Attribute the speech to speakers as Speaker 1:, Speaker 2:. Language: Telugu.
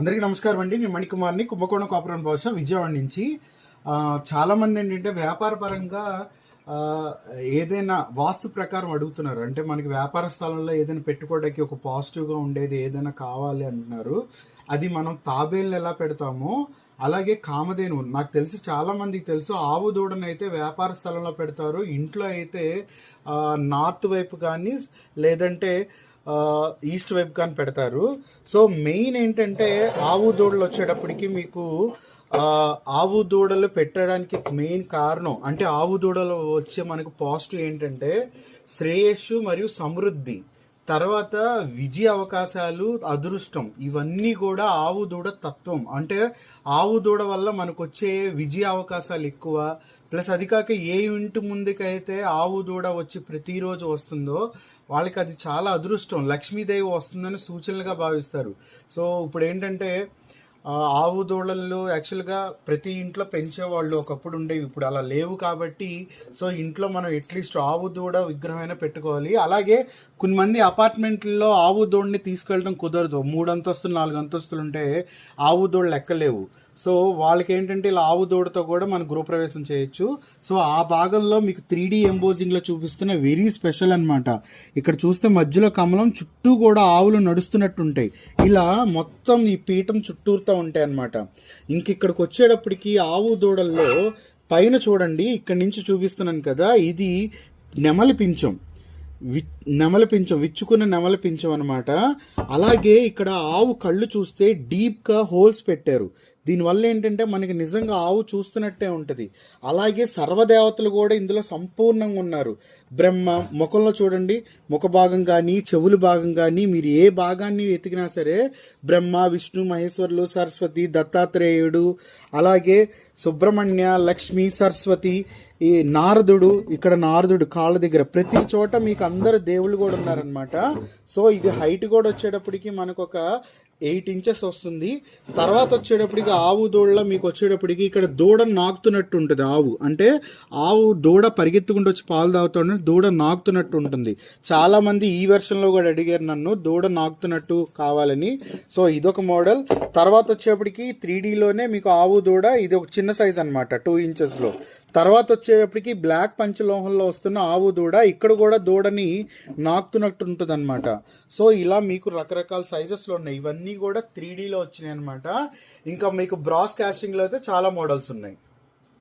Speaker 1: అందరికీ నమస్కారం అండి. నేను మణికుమార్ని, కుంభకోణం కాపురం భాష విజయవాడ నుంచి. చాలామంది ఏంటంటే వ్యాపార పరంగా ఏదైనా వాస్తు ప్రకారం అడుగుతున్నారు. అంటే మనకి వ్యాపార స్థలంలో ఏదైనా పెట్టుకోవడానికి ఒక పాజిటివ్గా ఉండేది ఏదైనా కావాలి అంటున్నారు. అది మనం తాబేళ్ళు ఎలా పెడతామో అలాగే కామధేను, నాకు తెలిసి చాలామందికి తెలుసు, ఆవు దూడను అయితే వ్యాపార స్థలంలో పెడతారు. ఇంట్లో అయితే నార్త్ వైపు కానీ లేదంటే ఈస్ట్ వైపు కానీ పెడతారు. సో మెయిన్ ఏంటంటే ఆవు దూడలు వచ్చేటప్పటికి మీకు ఆవు దూడలు పెట్టడానికి మెయిన్ కారణం అంటే ఆవు దూడలు వచ్చే మనకు పాజిటివ్ ఏంటంటే శ్రేయస్సు మరియు సమృద్ధి, తర్వాత విజయ అవకాశాలు, అదృష్టం, ఇవన్నీ కూడా ఆవు దూడ తత్వం. అంటే ఆవు దూడ వల్ల మనకు వచ్చే విజయ అవకాశాలు ఎక్కువ. ప్లస్ అది కాక ఏ ఇంటి ముందుకైతే ఆవు దూడ వచ్చి ప్రతిరోజు వస్తుందో వాళ్ళకి అది చాలా అదృష్టం, లక్ష్మీదేవి వస్తుందని సూచనలుగా భావిస్తారు. సో ఇప్పుడు ఏంటంటే ఆవు దూడలు యాక్చువల్గా ప్రతి ఇంట్లో పెంచేవాళ్ళు ఒకప్పుడు ఉండేవి, ఇప్పుడు అలా లేవు. కాబట్టి సో ఇంట్లో మనం అట్లీస్ట్ ఆవు దూడ విగ్రహమైనా పెట్టుకోవాలి. అలాగే కొంతమంది అపార్ట్మెంట్లో ఆవు దూడని తీసుకెళ్ళడం కుదరదు. 3 అంతస్తులు 4 అంతస్తులు ఉంటే ఆవు దూడలు ఎక్కలేవు. సో వాళ్ళకి ఏంటంటే ఇలా ఆవు దూడతో కూడా మనం గృహప్రవేశం చేయొచ్చు. సో ఆ భాగంలో మీకు 3D ఎంబోజింగ్లో చూపిస్తున్న వెరీ స్పెషల్ అనమాట. ఇక్కడ చూస్తే మధ్యలో కమలం, చుట్టూ కూడా ఆవులు నడుస్తున్నట్టు ఉంటాయి. ఇలా మొత్తం ఈ పీఠం చుట్టూరుతూ ఉంటాయి అన్నమాట. ఇంక ఇక్కడికి వచ్చేటప్పటికి ఆవు దూడల్లో పైన చూడండి, ఇక్కడి నుంచి చూపిస్తున్నాను కదా, ఇది నెమలి పించం, విచ్చుకున్న నెమలి పించం అనమాట. అలాగే ఇక్కడ ఆవు కళ్ళు చూస్తే డీప్గా హోల్స్ పెట్టారు. దీనివల్ల ఏంటంటే మనకి నిజంగా ఆవు చూస్తున్నట్టే ఉంటుంది. అలాగే సర్వదేవతలు కూడా ఇందులో సంపూర్ణంగా ఉన్నారు. బ్రహ్మ ముఖంలో చూడండి, ముఖ భాగం కానీ చెవుల భాగం కానీ మీరు ఏ భాగాన్ని వెతికినా సరే బ్రహ్మ, విష్ణు, మహేశ్వరులు, సరస్వతి, దత్తాత్రేయుడు, అలాగే సుబ్రహ్మణ్య, లక్ష్మి, సరస్వతి, ఈ నారదుడు, ఇక్కడ నారదుడు కాళ్ళ దగ్గర, ప్రతి చోట మీకు అందరు దేవుళ్ళు కూడా ఉన్నారనమాట. సో ఇది హైట్ కూడా వచ్చేటప్పటికి మనకు ఒక 8 ఇంచెస్ వస్తుంది. తర్వాత వచ్చేటప్పటికి ఆవు దూడలో మీకు వచ్చేటప్పటికి ఇక్కడ దూడ నాకుతున్నట్టు ఉంటుంది. ఆవు అంటే ఆవు దూడ పరిగెత్తుకుంటూ వచ్చి పాలు తాగుతుంటే దూడ నాకుతున్నట్టు ఉంటుంది. చాలామంది ఈ వెర్షన్లో కూడా అడిగారు నన్ను దూడ నాకుతున్నట్టు కావాలని. సో ఇదొక మోడల్. తర్వాత వచ్చేటప్పటికి 3Dలోనే మీకు ఆవు దూడ, ఇది ఒక చిన్న సైజ్ అనమాట, 2 ఇంచెస్లో. తర్వాత వచ్చేటప్పటికి బ్లాక్ పంచలోహంలో వస్తున్న ఆవు దూడ, ఇక్కడ కూడా దూడని నాకుతున్నట్టు ఉంటుంది అనమాట. సో ఇలా మీకు రకరకాల సైజెస్లో ఉన్నాయి. ఇవన్నీ కూడా 3Dలో వచ్చినాయి అనమాట. ఇంకా మీకు బ్రాస్ క్యాస్టింగ్లో అయితే చాలా మోడల్స్ ఉన్నాయి.